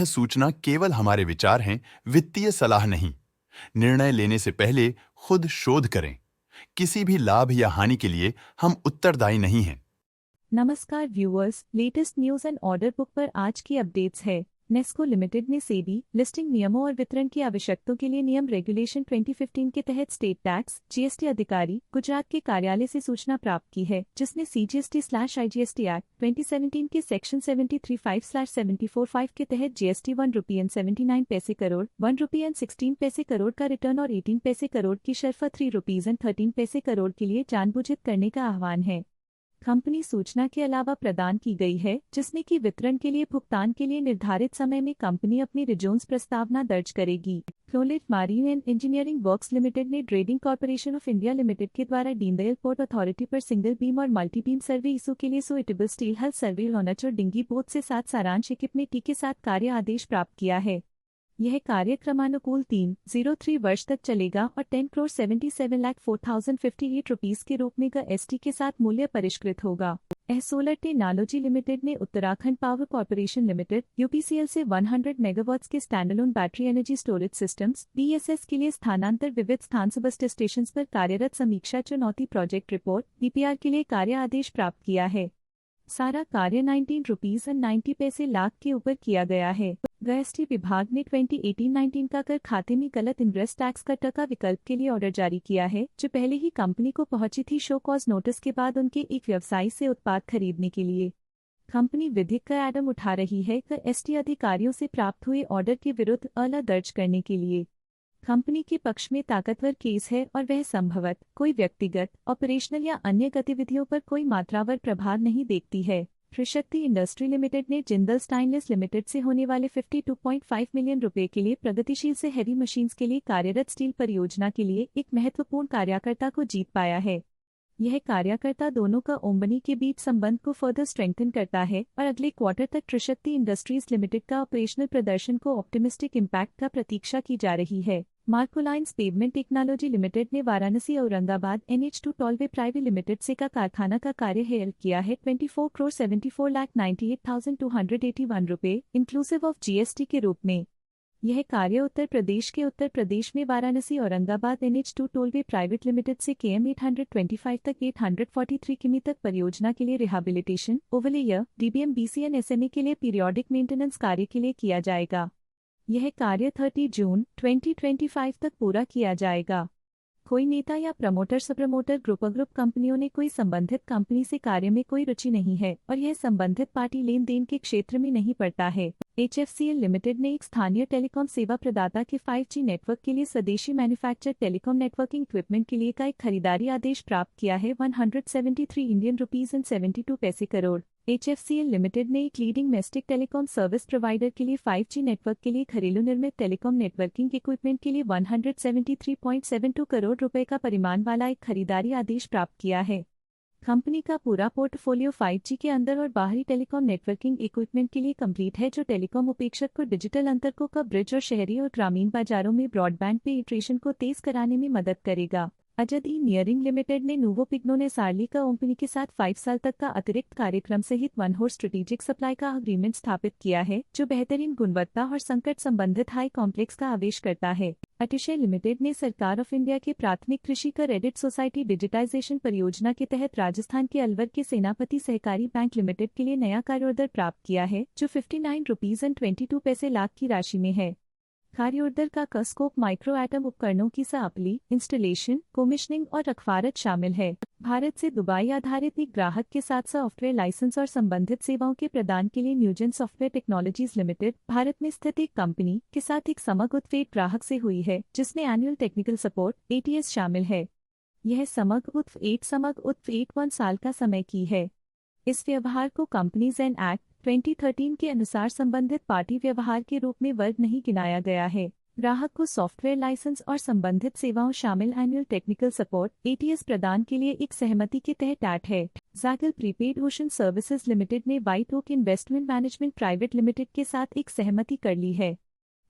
सूचना केवल हमारे विचार हैं, वित्तीय सलाह नहीं। निर्णय लेने से पहले खुद शोध करें। किसी भी लाभ या हानि के लिए हम उत्तरदायी नहीं हैं। नमस्कार viewers, latest news and order book पर आज की अपडेट्स है। नेस्को लिमिटेड ने सेबी लिस्टिंग नियमों और वितरण की आवश्यकताओं के लिए नियम रेगुलेशन 2015 के तहत स्टेट टैक्स जीएसटी अधिकारी गुजरात के कार्यालय से सूचना प्राप्त की है, जिसने CGST/IGST एक्ट 2017 के सेक्शन 735/745 के तहत जीएसटी ₹1.79 करोड़, ₹1.16 करोड़ का रिटर्न और 18 पैसे करोड़ की शर्फा ₹3.13 करोड़ के लिए जानबूझकर करने का आह्वान है। कंपनी सूचना के अलावा प्रदान की गई है, जिसमें कि वितरण के लिए भुगतान के लिए निर्धारित समय में कंपनी अपनी रिजोन्स प्रस्तावना दर्ज करेगी। फ्लोलेट मारीन एंड इंजीनियरिंग वर्क्स लिमिटेड ने trading corporation of India limited के द्वारा दीनदयाल पोर्ट अथॉरिटी पर सिंगल बीम और मल्टी बीम सर्वे इशू के लिए सुइटेबल स्टील हल सर्वे लॉन्च और डिंगी बोट से 7 सारांश इक्विपमेंट के साथ कार्य आदेश प्राप्त किया है। यह कार्य क्रमानुकूल 303 वर्ष तक चलेगा और 10,77,04,058 रुपीस के रूप में GST के साथ मूल्य परिष्कृत होगा। सोलर टेक्नोलॉजी लिमिटेड ने Uttarakhand power corporation limited UPCL से 100 मेगावाट्स के standalone battery energy storage systems BSS के लिए स्थानांतर विविध स्थान सबस्ट स्टेशन पर कार्यरत समीक्षा चुनौती प्रोजेक्ट रिपोर्ट DPR के लिए कार्य आदेश प्राप्त किया है। सारा कार्य ₹19.90 लाख के ऊपर किया गया है। GST विभाग ने 2018-19 का कर खाते में गलत इनरेस्ट टैक्स का टका विकल्प के लिए ऑर्डर जारी किया है, जो पहले ही कंपनी को पहुंची थी शो कॉज नोटिस के बाद उनके एक व्यवसायी से उत्पाद खरीदने के लिए। कंपनी विधिक कदम उठा रही है GST अधिकारियों से प्राप्त हुए ऑर्डर के विरुद्ध अला दर्ज करने के लिए। कंपनी के पक्ष में ताकतवर केस है और वह संभवत कोई व्यक्तिगत, ऑपरेशनल या अन्य गतिविधियों पर कोई मात्रावर प्रभाव नहीं देखती है। त्रिशक्ति इंडस्ट्री लिमिटेड ने जिंदल स्टेनलेस लिमिटेड से होने वाले 52.5 मिलियन रुपए के लिए प्रगतिशील से हैवी मशीन्स के लिए कार्यरत स्टील परियोजना के लिए एक महत्वपूर्ण कार्यकर्ता को जीत पाया है। यह कार्यकर्ता दोनों का ओम्बनी के बीच संबंध को फर्दर स्ट्रेंथन करता है और अगले क्वार्टर तक त्रिशक्ति इंडस्ट्रीज लिमिटेड का ऑपरेशनल प्रदर्शन को ऑप्टिमिस्टिक इम्पैक्ट का प्रतीक्षा की जा रही है। मार्कोलाइंस पेवमेंट टेक्नोलॉजी लिमिटेड ने Varanasi Aurangabad NH2 tollway private limited से का कारखाना का कार्य हेल किया है 24,74,98,281 रुपए इंक्लूसिव ऑफ GST के रूप में। यह कार्य उत्तर प्रदेश में Varanasi Aurangabad NH2 tollway private limited से KM 825 तक 843 किमी तक परियोजना के लिए रिहैबिलिटेशन, ओवरलेयर, DBM BCN SMA के लिए पीरियोडिक मेंटेनेंस कार्य के लिए किया जाएगा। यह कार्य 30 जून 2025 तक पूरा किया जाएगा। कोई नेता या प्रमोटर ग्रुप कंपनियों ने कोई संबंधित कंपनी से कार्य में कोई रुचि नहीं है और यह संबंधित पार्टी लेन देन के क्षेत्र में नहीं पड़ता है। HFCL लिमिटेड ने एक स्थानीय टेलीकॉम सेवा प्रदाता के 5G नेटवर्क के लिए स्वदेशी मैन्युफैक्चर टेलीकॉम नेटवर्किंग इक्विपमेंट के लिए का एक खरीदारी आदेश प्राप्त किया है 173 Indian rupees and 72 crore. HFCL limited ने एक leading mastic telecom service provider के लिए 5G नेटवर्क के लिए घरेलू निर्मित टेलीकॉम नेटवर्किंग इक्विपमेंट के लिए 173.72 करोड़ रुपए का परिमाण वाला एक खरीदारी आदेश प्राप्त किया है। कंपनी का पूरा पोर्टफोलियो 5G के अंदर और बाहरी टेलीकॉम नेटवर्किंग इक्विपमेंट के लिए कंप्लीट है, जो टेलीकॉम उपेक्षक को डिजिटल अंतर को ब्रिज और शहरी और ग्रामीण बाजारों में ब्रॉडबैंड पेनिट्रेशन को तेज कराने में मदद करेगा। अजद इंजीनियरिंग लिमिटेड ने नूवो पिग्नो ने सार्ली का कंपनी के साथ 5 साल तक का अतिरिक्त कार्यक्रम सहित 1 होर स्ट्रेटेजिक सप्लाई का अग्रीमेंट स्थापित किया है, जो बेहतरीन गुणवत्ता और संकट संबंधित हाई कॉम्प्लेक्स का आवेश करता है। अतिशय लिमिटेड ने सरकार ऑफ इंडिया के प्राथमिक कृषि कर क्रेडिट सोसाइटी डिजिटाइजेशन परियोजना के तहत राजस्थान के अलवर के सेनापति सहकारी बैंक लिमिटेड के लिए नया कार्य ऑर्डर प्राप्त किया है, जो 59 रुपीज एंड 22 लाख की राशि में है। कार्य ऑर्डर का स्कोप माइक्रो एटम उपकरणों की सप्लाई, इंस्टॉलेशन, कमीशनिंग और रखवारत शामिल है। भारत से दुबई आधारित एक ग्राहक के साथ सॉफ्टवेयर लाइसेंस और संबंधित सेवाओं के प्रदान के लिए न्यूजन सॉफ्टवेयर टेक्नोलॉजीज लिमिटेड भारत में स्थित एक कंपनी के साथ एक समग्र उत्फेद ग्राहक से हुई है, जिसमें एनुअल टेक्निकल सपोर्ट ATS शामिल है। यह समग्र उत्फ 1 साल का समय की है। इस व्यवहार को कंपनीज एंड एक्ट 2013 के अनुसार संबंधित पार्टी व्यवहार के रूप में वर्ग नहीं गिनाया गया है। ग्राहक को सॉफ्टवेयर लाइसेंस और संबंधित सेवाओं शामिल एनुअल टेक्निकल सपोर्ट ATS प्रदान के लिए एक सहमति के तहत ऐट है। जैगल प्रीपेड ओशन सर्विसेज लिमिटेड ने white oak investment management private limited के साथ एक सहमति कर ली है।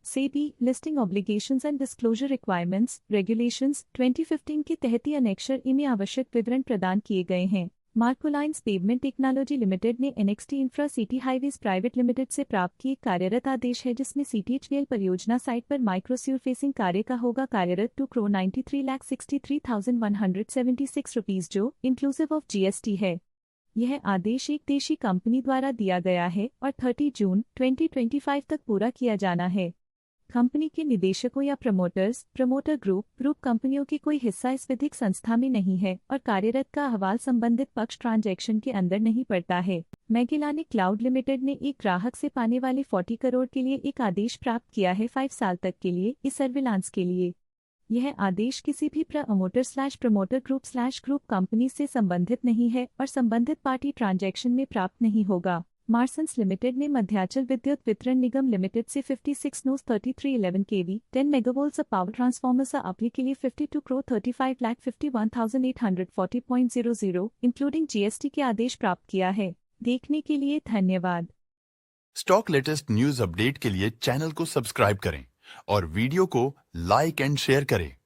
SEBI listing obligations and disclosure requirements regulations 2015 के तहत एनेक्सर ए में आवश्यक विवरण प्रदान किए गए हैं। मार्कोलाइंस पेवमेंट टेक्नोलॉजी लिमिटेड ने NXT infra city highways private limited से प्राप्त की एक कार्यरत आदेश है जिसमें सीटीएचवीएल परियोजना साइट पर माइक्रोस्यूर फेसिंग कार्य का होगा कार्यरत 2,93,63,176 रुपीज जो इंक्लूसिव ऑफ जीएसटी है। यह आदेश एक देशी कंपनी द्वारा दिया गया है और 30 जून 2025 तक पूरा किया जाना है। कंपनी के निदेशकों या प्रमोटर ग्रुप कंपनियों की कोई हिस्सा इस विधिक संस्था में नहीं है और कार्यरत का अहवाल संबंधित पक्ष ट्रांजैक्शन के अंदर नहीं पड़ता है। मैगेलानिक क्लाउड लिमिटेड ने एक ग्राहक से पाने वाले 40 करोड़ के लिए एक आदेश प्राप्त किया है 5 साल तक के लिए इस सर्विलांस के लिए। यह आदेश किसी भी प्रमोटर ग्रुप कंपनी से संबंधित नहीं है और संबंधित पार्टी ट्रांजैक्शन में प्राप्त नहीं होगा। मार्सन्स लिमिटेड ने मध्यांचल विद्युत वितरण निगम लिमिटेड से 56 नोस 3311 केवी 10 मेगावोल्ट्स पावर ट्रांसफॉर्मर्स अप्लाई के लिए 52,35,51,840.00 इंक्लूडिंग जीएसटी के आदेश प्राप्त किया है। देखने के लिए धन्यवाद। स्टॉक लेटेस्ट न्यूज अपडेट के लिए चैनल को सब्सक्राइब करें और वीडियो को लाइक एंड शेयर करें।